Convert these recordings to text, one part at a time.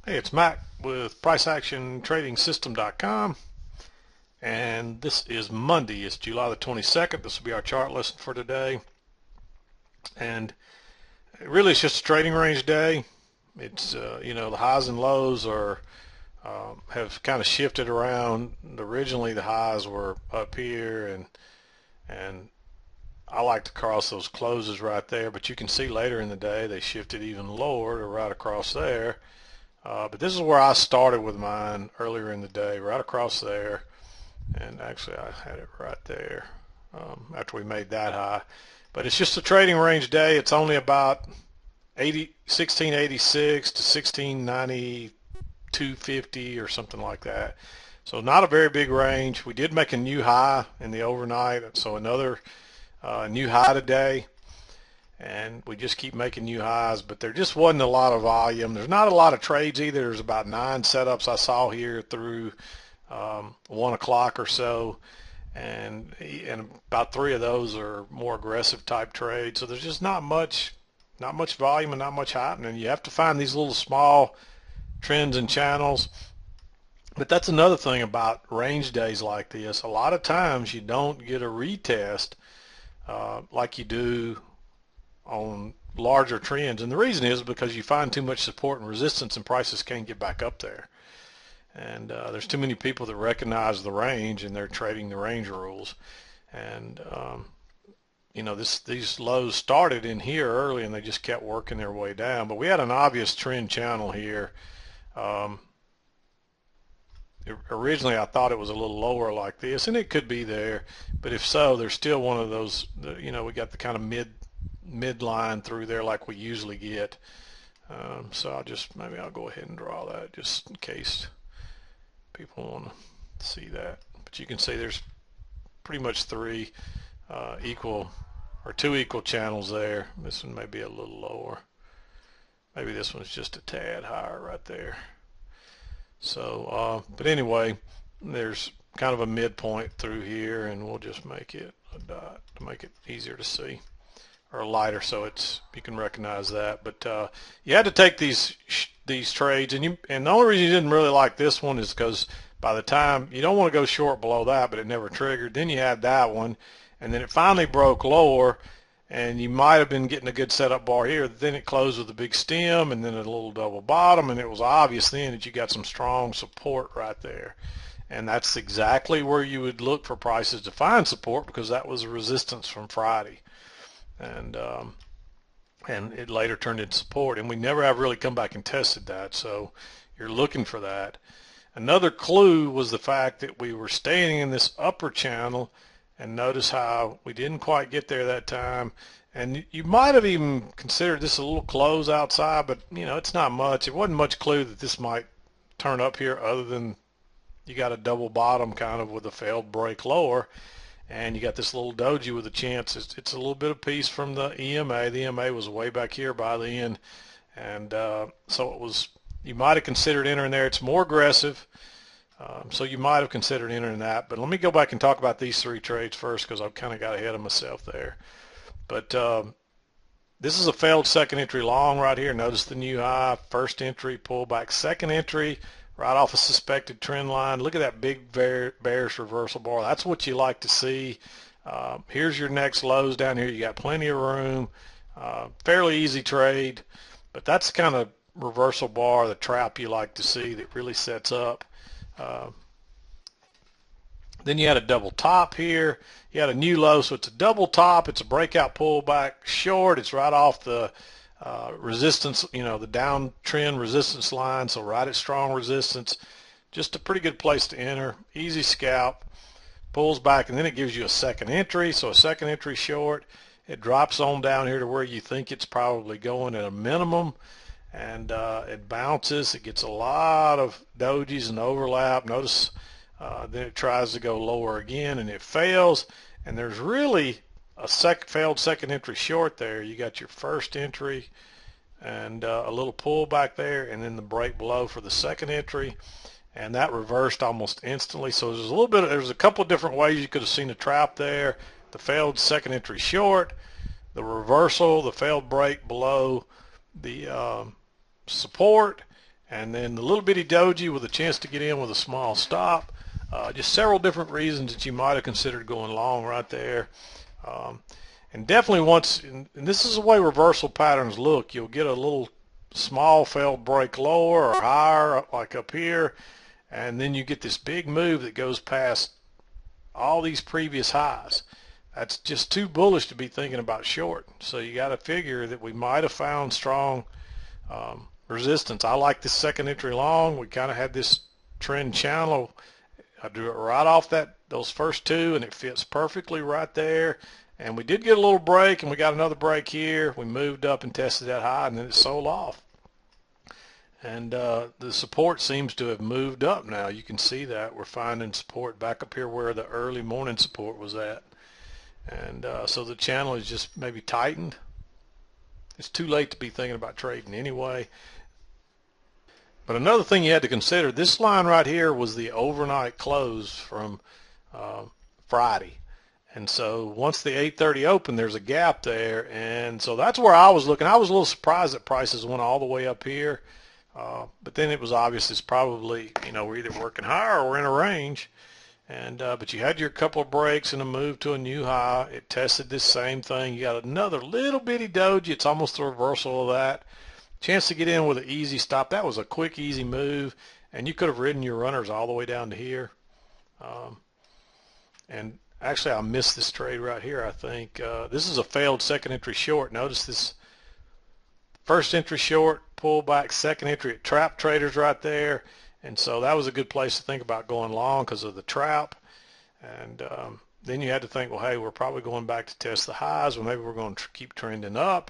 Hey, it's Mac with PriceActionTradingSystem.com, and this is Monday. It's July the 22nd. This will be our chart lesson for today, and really it's just a trading range day. It's the highs and lows are have kind of shifted around. Originally the highs were up here, and I like to cross those closes right there, but you can see later in the day they shifted even lower to right across there. But this is where I started with mine earlier in the day, right across there. And actually I had it right there after we made that high. But it's just a trading range day. It's only about 1686 to 1692.50 or something like that. So not a very big range. We did make a new high in the overnight, so another new high today. And we just keep making new highs, but there just wasn't a lot of volume. There's not a lot of trades either. There's about 9 setups I saw here through 1 o'clock or so, and about 3 of those are more aggressive type trades. So there's just not much volume and not much happening. You have to find these little small trends and channels. But that's another thing about range days like this. A lot of times you don't get a retest like you do on larger trends, and the reason is because you find too much support and resistance and prices can't get back up there. And there's too many people that recognize the range and they're trading the range rules. And these lows started in here early and they just kept working their way down. But we had an obvious trend channel here. Originally I thought it was a little lower like this, and it could be there, but if so, there's still one of those, we got the kind of midline through there like we usually get. So maybe I'll go ahead and draw that just in case people want to see that. But you can see there's pretty much 3 equal or 2 equal channels there. This one may be a little lower. Maybe this one's just a tad higher right there. So, but anyway, there's kind of a midpoint through here, and we'll just make it a dot to make it easier to see, or lighter so you can recognize that. But you had to take these trades, and the only reason you didn't really like this one is because by the time you don't want to go short below that, but it never triggered. Then you had that one, and then it finally broke lower, and you might have been getting a good setup bar here. Then it closed with a big stem and then a little double bottom, and it was obvious then that you got some strong support right there. And that's exactly where you would look for prices to find support, because that was a resistance from Friday. And it later turned into support, and we never have really come back and tested that, so you're looking for that. Another clue was the fact that we were staying in this upper channel, and notice how we didn't quite get there that time. And you might have even considered this a little close outside, but it's not much. It wasn't much clue that this might turn up here, other than you got a double bottom kind of with a failed break lower, and you got this little doji with a chance. It's a little bit of piece from the EMA. The EMA was way back here by the end, and so it was. You might have considered entering there. It's more aggressive, so you might have considered entering that. But let me go back and talk about these 3 trades first, because I've kind of got ahead of myself there. But this is a failed second entry long right here. Notice the new high, first entry, pullback, second entry, right off a suspected trend line. Look at that big bearish reversal bar. That's what you like to see. Here's your next lows down here. You got plenty of room. Fairly easy trade, but that's the kind of reversal bar, the trap you like to see that really sets up. Then you had a double top here. You had a new low, so it's a double top. It's a breakout pullback short. It's right off the resistance, the downtrend resistance line, so right at strong resistance. Just a pretty good place to enter. Easy scalp. Pulls back, and then it gives you a second entry, so a second entry short. It drops on down here to where you think it's probably going at a minimum, and it bounces. It gets a lot of dojis and overlap. Notice then it tries to go lower again, and it fails, and there's really a failed second entry short there. You got your first entry and a little pullback there, and then the break below for the second entry, and that reversed almost instantly. So there's a couple of different ways you could have seen a trap there. The failed second entry short, the reversal, the failed break below the support, and then the little bitty doji with a chance to get in with a small stop. Just several different reasons that you might have considered going long right there. And definitely once, and this is the way reversal patterns look, you'll get a little small failed break lower or higher, like up here, and then you get this big move that goes past all these previous highs. That's just too bullish to be thinking about short. So you got to figure that we might have found strong resistance. I like this second entry long. We kind of had this trend channel. I drew it right off those first two, and it fits perfectly right there. And we did get a little break, and we got another break here. We moved up and tested that high, and then it sold off. And the support seems to have moved up now. You can see that. We're finding support back up here where the early morning support was at. And so the channel is just maybe tightened. It's too late to be thinking about trading anyway. But another thing you had to consider, this line right here was the overnight close from Friday. And so once the 8:30 opened, there's a gap there. And so that's where I was looking. I was a little surprised that prices went all the way up here. But then it was obvious it's probably, we're either working higher or we're in a range. And but you had your couple of breaks and a move to a new high. It tested this same thing. You got another little bitty doji. It's almost the reversal of that. Chance to get in with an easy stop. That was a quick, easy move. And you could have ridden your runners all the way down to here. And actually, I missed this trade right here, I think. This is a failed second entry short. Notice this first entry short, pullback, second entry. It trapped traders right there. And so that was a good place to think about going long because of the trap. And then you had to think, well, hey, we're probably going back to test the highs. Well, maybe we're going to keep trending up.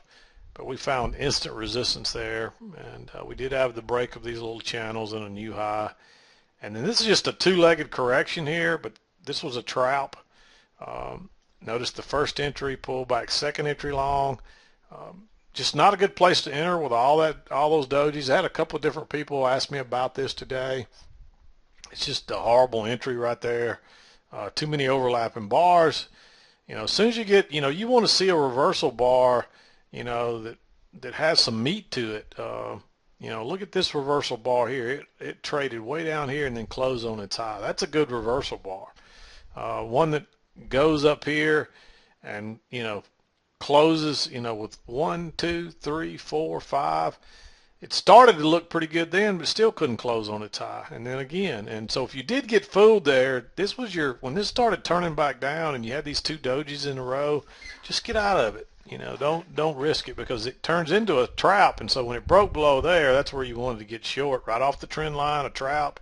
But we found instant resistance there. And we did have the break of these little channels and a new high. And then this is just a two-legged correction here, but this was a trap. Notice the first entry, pullback, second entry long. Just not a good place to enter with all those dojis. I had a couple of different people ask me about this today. It's just a horrible entry right there. Too many overlapping bars. As soon as you get, you want to see a reversal bar, that has some meat to it. Look at this reversal bar here. It traded way down here and then closed on its high. That's a good reversal bar. One that goes up here and, closes, with 1, 2, 3, 4, 5. It started to look pretty good then, but still couldn't close on its high. And then again, and so if you did get fooled there, this was when this started turning back down and you had these two dojis in a row, just get out of it. Don't risk it because it turns into a trap. And so when it broke below there, that's where you wanted to get short, right off the trend line, a trap.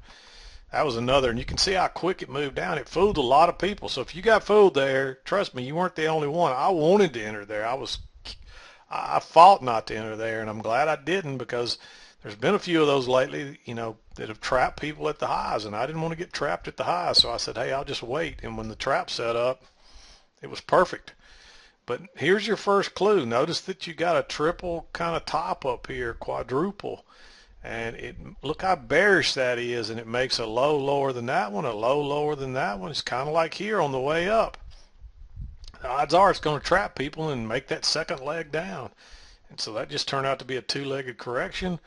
That was another, and you can see how quick it moved down. It fooled a lot of people. So if you got fooled there, trust me, you weren't the only one. I wanted to enter there. I fought not to enter there, and I'm glad I didn't because there's been a few of those lately, that have trapped people at the highs, and I didn't want to get trapped at the highs. So I said, hey, I'll just wait. And when the trap set up, it was perfect. But here's your first clue. Notice that you got a triple kind of top up here, quadruple. And look how bearish that is, and it makes a low lower than that one, a low lower than that one. It's kind of like here on the way up. The odds are it's going to trap people and make that second leg down. And so that just turned out to be a two-legged correction.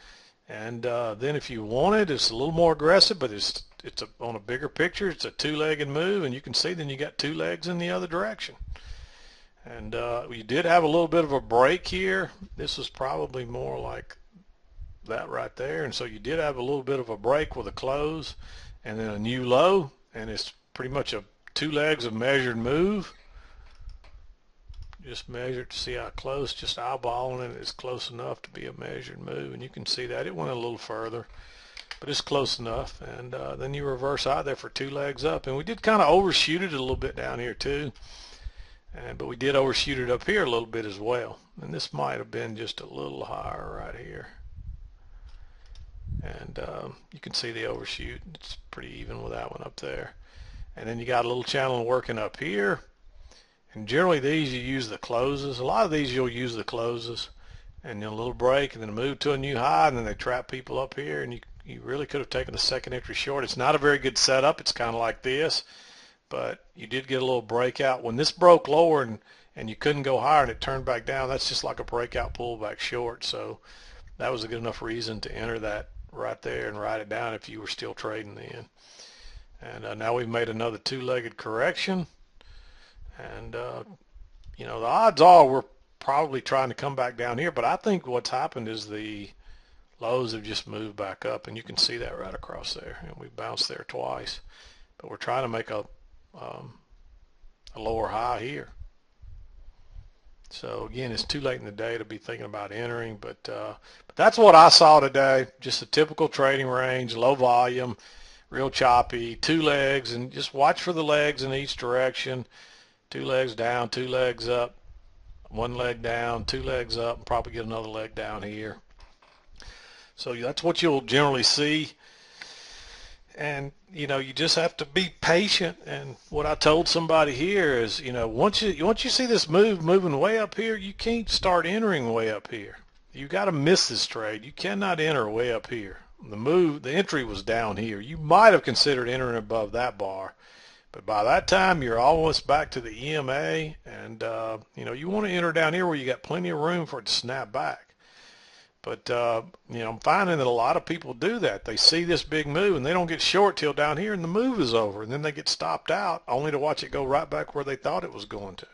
And then if you want it, it's a little more aggressive, but it's on a bigger picture. It's a two-legged move, and you can see then you got two legs in the other direction. And you did have a little bit of a break here. This was probably more like that right there, and so you did have a little bit of a break with a close and then a new low, and it's pretty much a two legs of measured move. Just measured to see how close, just eyeballing it, it's close enough to be a measured move, and you can see that it went a little further, but it's close enough. And then you reverse out there for two legs up, and we did kind of overshoot it a little bit down here too, but we did overshoot it up here a little bit as well, and this might have been just a little higher right here. And you can see the overshoot. It's pretty even with that one up there. And then you got a little channel working up here. And generally these you use the closes. A lot of these you'll use the closes. And then a little break and then a move to a new high, and then they trap people up here. And you really could have taken a second entry short. It's not a very good setup. It's kind of like this. But you did get a little breakout. When this broke lower and you couldn't go higher and it turned back down, that's just like a breakout pullback short. So that was a good enough reason to enter that right there and write it down if you were still trading then. And now we've made another two-legged correction. And, you know, the odds are we're probably trying to come back down here. But I think what's happened is the lows have just moved back up. And you can see that right across there. And we bounced there twice. But we're trying to make a lower high here. So again, it's too late in the day to be thinking about entering, but that's what I saw today. Just a typical trading range, low volume, real choppy, two legs, and just watch for the legs in each direction. Two legs down, two legs up, one leg down, two legs up, and probably get another leg down here. So that's what you'll generally see. And, you know, you just have to be patient. And what I told somebody here is, you know, once you see this moving way up here, you can't start entering way up here. You got to miss this trade. You cannot enter way up here. The entry was down here. You might have considered entering above that bar, but by that time you're almost back to the EMA, and you know, you want to enter down here where you got plenty of room for it to snap back. But, you know, I'm finding that a lot of people do that. They see this big move and they don't get short till down here and the move is over. And then they get stopped out only to watch it go right back where they thought it was going to.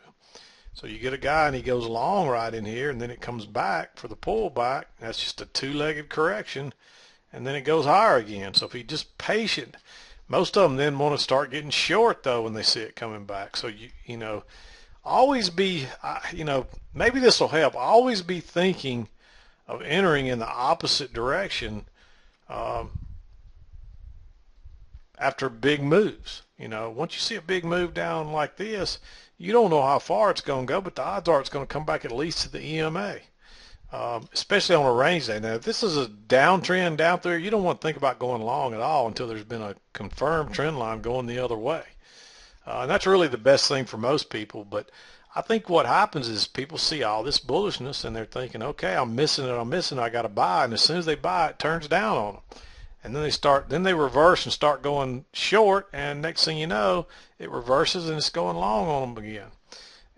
So you get a guy and he goes long right in here and then it comes back for the pullback. That's just a two-legged correction. And then it goes higher again. So if he's just patient, most of them then want to start getting short though when they see it coming back. So, you know, always be, you know, maybe this will help. Always be thinking of entering in the opposite direction after big moves. You know, once you see a big move down like this, you don't know how far it's going to go, but the odds are it's going to come back at least to the EMA, especially on a range day. Now, if this is a downtrend down there, you don't want to think about going long at all until there's been a confirmed trend line going the other way. And that's really the best thing for most people. But I think what happens is people see all this bullishness and they're thinking, okay, I'm missing it, I got to buy. And as soon as they buy, it turns down on them. And then they reverse and start going short. And next thing you know, it reverses and it's going long on them again.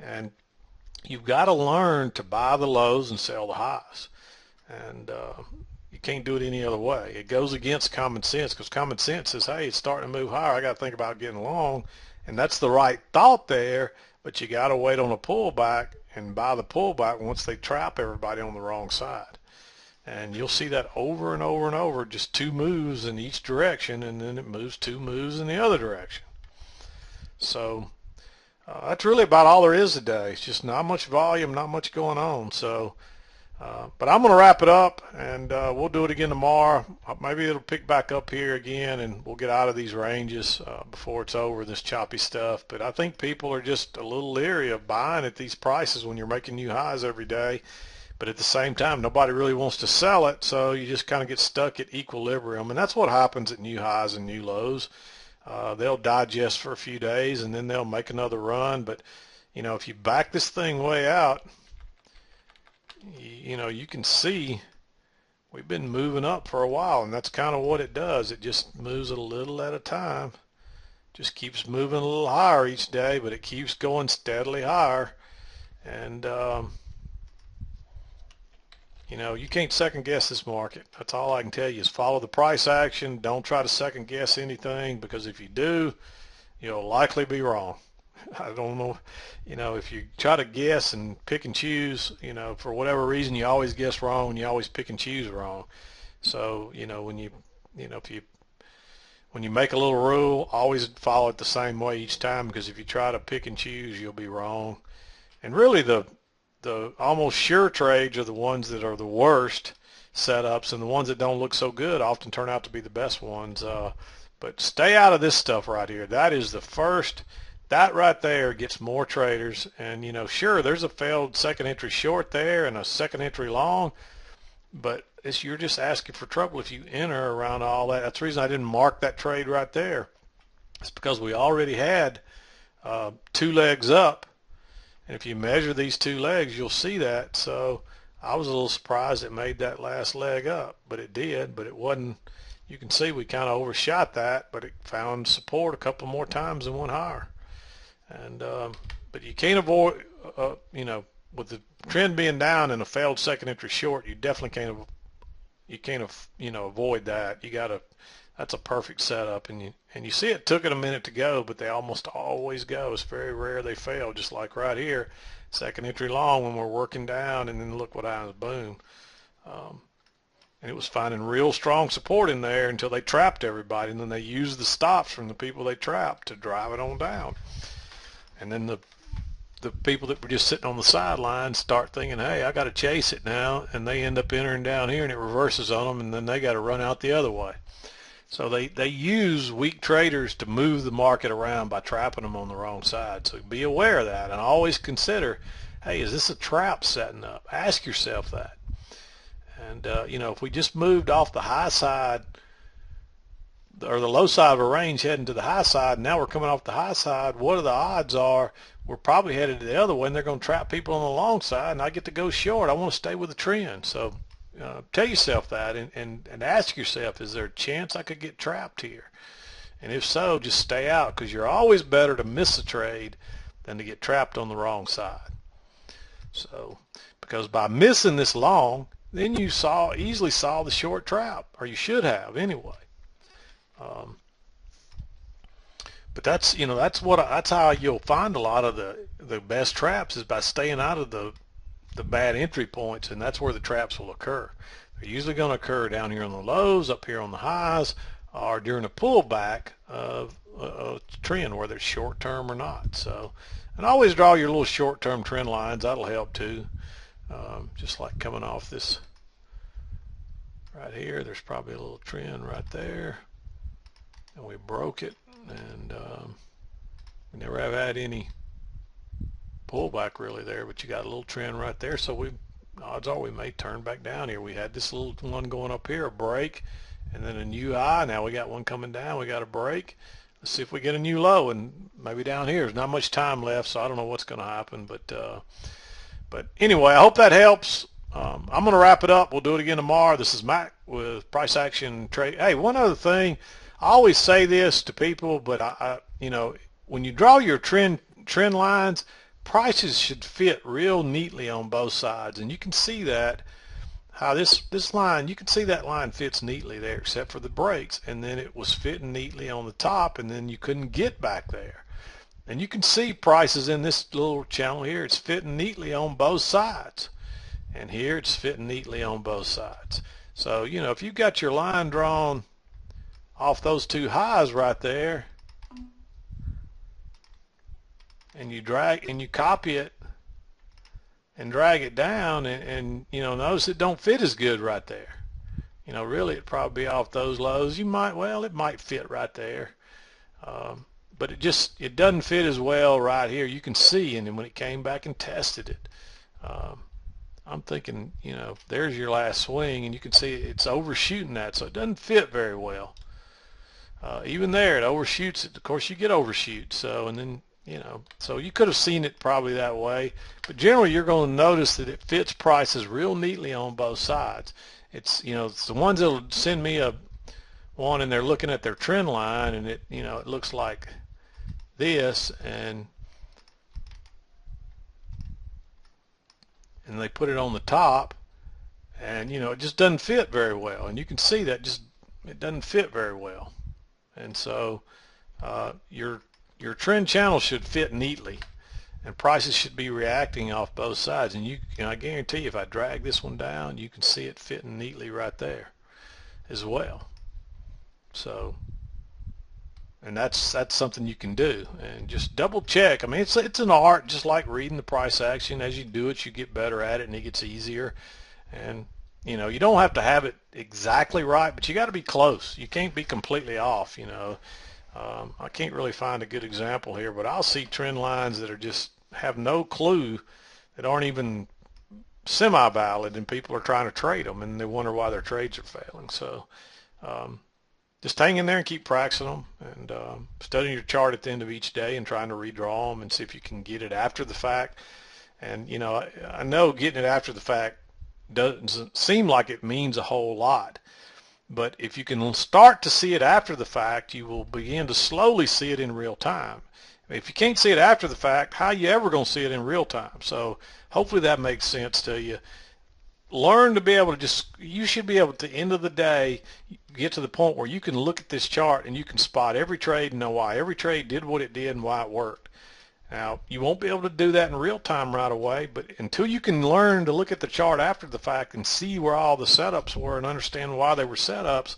And you've got to learn to buy the lows and sell the highs. And you can't do it any other way. It goes against common sense, because common sense says, hey, it's starting to move higher. I got to think about getting long. And that's the right thought there. But you got to wait on a pullback and buy the pullback once they trap everybody on the wrong side. And you'll see that over and over and over, just two moves in each direction, and then it moves two moves in the other direction. So that's really about all there is today. It's just not much volume, not much going on. So, but I'm going to wrap it up, and we'll do it again tomorrow. Maybe it'll pick back up here again, and we'll get out of these ranges before it's over, this choppy stuff. But I think people are just a little leery of buying at these prices when you're making new highs every day. But at the same time, nobody really wants to sell it, so you just kind of get stuck at equilibrium. And that's what happens at new highs and new lows. They'll digest for a few days, and then they'll make another run. But, you know, if you back this thing way out, you know, you can see we've been moving up for a while, and that's kind of what it does. It just moves a little at a time. Just keeps moving a little higher each day, but it keeps going steadily higher. And, you know, you can't second guess this market. That's all I can tell you is follow the price action. Don't try to second guess anything, because if you do, you'll likely be wrong. I don't know, you know, if you try to guess and pick and choose, you know, for whatever reason, you always guess wrong and you always pick and choose wrong. So, you know, when you make a little rule, always follow it the same way each time, because if you try to pick and choose, you'll be wrong. And really the almost sure trades are the ones that are the worst setups, and the ones that don't look so good often turn out to be the best ones. But stay out of this stuff right here. That is the first. That right there gets more traders. And, you know, sure, there's a failed second entry short there and a second entry long, but you're just asking for trouble if you enter around all that. That's the reason I didn't mark that trade right there. It's because we already had two legs up. And if you measure these two legs, you'll see that. So I was a little surprised it made that last leg up, but it did. But it wasn't. You can see we kind of overshot that, but it found support a couple more times and went higher. And but you can't avoid, you know, with the trend being down and a failed second entry short, you definitely can't, you can't avoid that. You gotta, that's a perfect setup, and you see it took it a minute to go, but they almost always go. It's very rare they fail, just like right here, second entry long when we're working down, and then look what happens, boom. And it was finding real strong support in there until they trapped everybody, and then they used the stops from the people they trapped to drive it on down. And then the people that were just sitting on the sidelines start thinking, hey, I got to chase it now, and they end up entering down here, and it reverses on them, and then they got to run out the other way. So they use weak traders to move the market around by trapping them on the wrong side. So be aware of that, and always consider, hey, is this a trap setting up? Ask yourself that. And if we just moved off the high side or the low side of a range heading to the high side, and now we're coming off the high side, what are the odds are we're probably headed the other way, and they're going to trap people on the long side, and I get to go short. I want to stay with the trend. So tell yourself that, and ask yourself, is there a chance I could get trapped here? And if so, just stay out, because you're always better to miss a trade than to get trapped on the wrong side. So because by missing this long, then you easily saw the short trap, or you should have anyway. But that's how you'll find a lot of the best traps, is by staying out of the bad entry points, and that's where the traps will occur. They're usually going to occur down here on the lows, up here on the highs, or during a pullback of a trend, whether it's short term or not. So, and always draw your little short term trend lines. That'll help too. Just like coming off this right here, there's probably a little trend right there, and we broke it, and we never have had any pullback really there, but you got a little trend right there, so odds are we may turn back down here. We had this little one going up here, a break, and then a new high. Now we got one coming down, we got a break. Let's see if we get a new low, and maybe down here. There's not much time left, so I don't know what's going to happen, but anyway, I hope that helps. I'm going to wrap it up. We'll do it again tomorrow. This is Mac with Price Action Trade. Hey, one other thing, I always say this to people, but when you draw your trend lines, prices should fit real neatly on both sides, and you can see that how this line, you can see that line fits neatly there, except for the breaks, and then it was fitting neatly on the top, and then you couldn't get back there. And you can see prices in this little channel here, it's fitting neatly on both sides. And here it's fitting neatly on both sides. So, if you've got your line drawn off those two highs right there, and you copy it and drag it down, and notice it don't fit as good right there. Really it'd probably be off those lows. It might fit right there. But it doesn't fit as well right here. You can see, and then when it came back and tested it, I'm thinking, there's your last swing, and you can see it's overshooting that, so it doesn't fit very well. Even there, it overshoots it. Of course, you get overshoot, so, and then, so you could have seen it probably that way, but generally you're going to notice that it fits prices real neatly on both sides. It's, it's the ones that'll send me one, and they're looking at their trend line, and it, it looks like this, and they put it on the top, and it just doesn't fit very well, and you can see that it doesn't fit very well. And so your trend channel should fit neatly, and prices should be reacting off both sides, and I guarantee you, if I drag this one down, you can see it fitting neatly right there as well. So, and that's something you can do, and just double check. I mean, it's an art, just like reading the price action. As you do it, you get better at it, and it gets easier. And you don't have to have it exactly right, but you got to be close. You can't be completely off. I can't really find a good example here, but I'll see trend lines that are just have no clue, that aren't even semi-valid, and people are trying to trade them, and they wonder why their trades are failing. So just hang in there and keep practicing them, and studying your chart at the end of each day and trying to redraw them and see if you can get it after the fact. And I know getting it after the fact doesn't seem like it means a whole lot, but if you can start to see it after the fact, you will begin to slowly see it in real time. If you can't see it after the fact, how are you ever going to see it in real time? So hopefully that makes sense to you. learn to be able to you should be able at the end of the day get to the point where you can look at this chart and you can spot every trade and know why every trade did what it did and why it worked. Now, you won't be able to do that in real time right away, but until you can learn to look at the chart after the fact and see where all the setups were and understand why they were setups,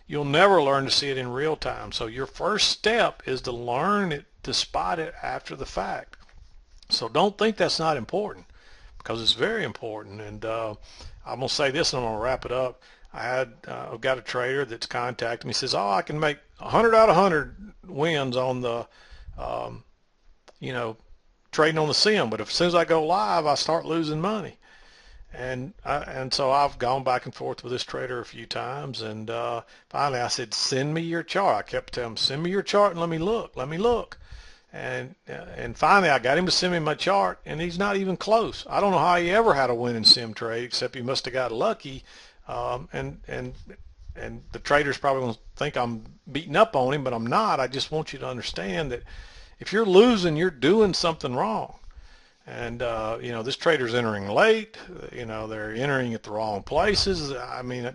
you'll never learn to see it in real time. So your first step is to learn it, to spot it after the fact. So don't think that's not important, because it's very important. And I'm going to say this and I'm going to wrap it up. I've got a trader that's contacted me. He says, oh, I can make 100 out of 100 wins on the, trading on the sim, but as soon as I go live, I start losing money. And so I've gone back and forth with this trader a few times, and finally I said, send me your chart. I kept telling him, send me your chart and let me look. And finally I got him to send me my chart, and he's not even close. I don't know how he ever had a winning sim trade, except he must have got lucky. And the traders probably going to think I'm beating up on him, but I'm not. I just want you to understand that if you're losing, you're doing something wrong. And this trader's entering late. They're entering at the wrong places. I mean,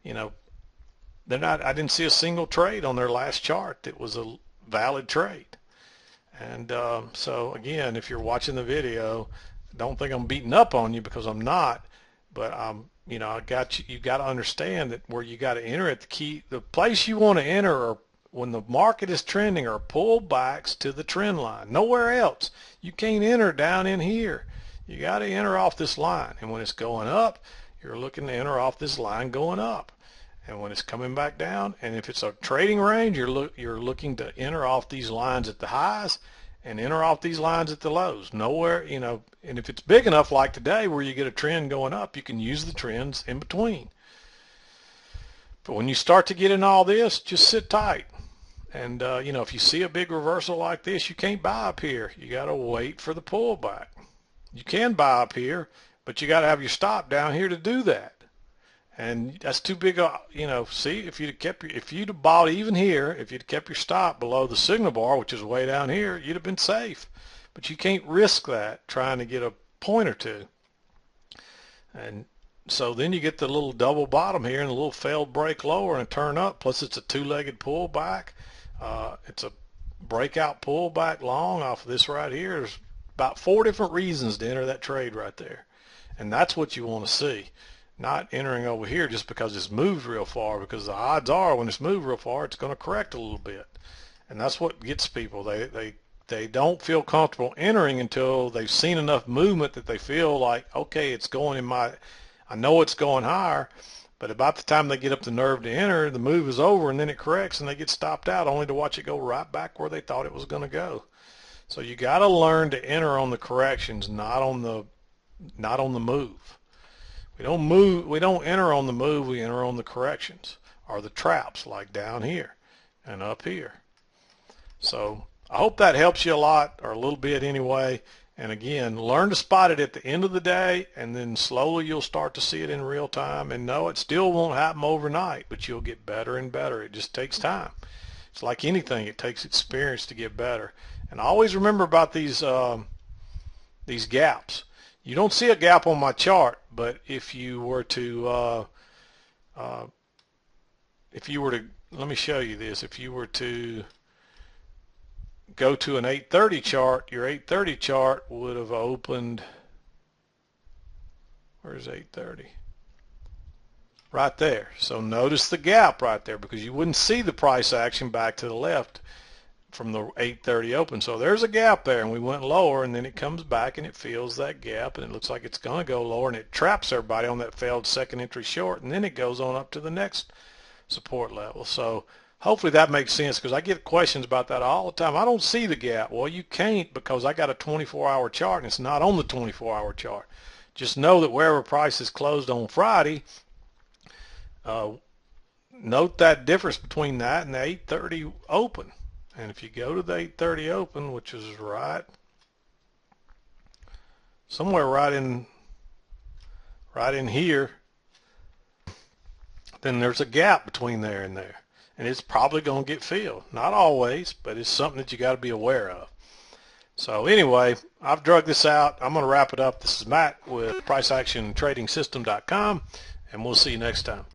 they're not. I didn't see a single trade on their last chart that was a valid trade. And so again, if you're watching the video, don't think I'm beating up on you, because I'm not. But I got you. You got to understand that where you got to enter at the place you want to enter, or when the market is trending, are pullbacks to the trend line. Nowhere else. You can't enter down in here. You got to enter off this line. And when it's going up, you're looking to enter off this line going up. And when it's coming back down, and if it's a trading range, you're looking to enter off these lines at the highs and enter off these lines at the lows. Nowhere, and if it's big enough like today where you get a trend going up, you can use the trends in between. But when you start to get in all this, just sit tight. And, if you see a big reversal like this, you can't buy up here. You got to wait for the pullback. You can buy up here, but you got to have your stop down here to do that. And that's too big. See, if you'd have bought even here, if you'd kept your stop below the signal bar, which is way down here, you'd have been safe. But you can't risk that trying to get a point or two. And so then you get the little double bottom here and a little failed break lower and a turn up. Plus it's a two-legged pullback. It's a breakout pullback long off of this right here. There's about 4 different reasons to enter that trade right there. And that's what you want to see. Not entering over here just because it's moved real far, because the odds are when it's moved real far, it's going to correct a little bit. And that's what gets people. They don't feel comfortable entering until they've seen enough movement that they feel like, okay, it's going I know it's going higher. But about the time they get up the nerve to enter, the move is over, and then it corrects and they get stopped out, only to watch it go right back where they thought it was going to go. So you got to learn to enter on the corrections, not on the move. We don't enter on the move, we enter on the corrections, or the traps, like down here and up here. So I hope that helps you a lot, or a little bit anyway. And again, learn to spot it at the end of the day, and then slowly you'll start to see it in real time. And no, it still won't happen overnight, but you'll get better and better. It just takes time. It's like anything. It takes experience to get better. And always remember about these gaps. You don't see a gap on my chart, but if you were to, let me show you this. If you were to go to an 830 chart, your 830 chart would have opened, where's 830? Right there. So notice the gap right there, because you wouldn't see the price action back to the left from the 830 open. So there's a gap there, and we went lower, and then it comes back and it fills that gap, and it looks like it's going to go lower, and it traps everybody on that failed second entry short, and then it goes on up to the next support level. So hopefully that makes sense, because I get questions about that all the time. I don't see the gap. Well, you can't, because I got a 24-hour chart, and it's not on the 24-hour chart. Just know that wherever price is closed on Friday, note that difference between that and the 830 open. And if you go to the 830 open, which is right somewhere right in here, then there's a gap between there and there. And it's probably going to get filled. Not always, but it's something that you got to be aware of. So anyway, I've drug this out. I'm going to wrap it up. This is Matt with PriceActionTradingSystem.com, and we'll see you next time.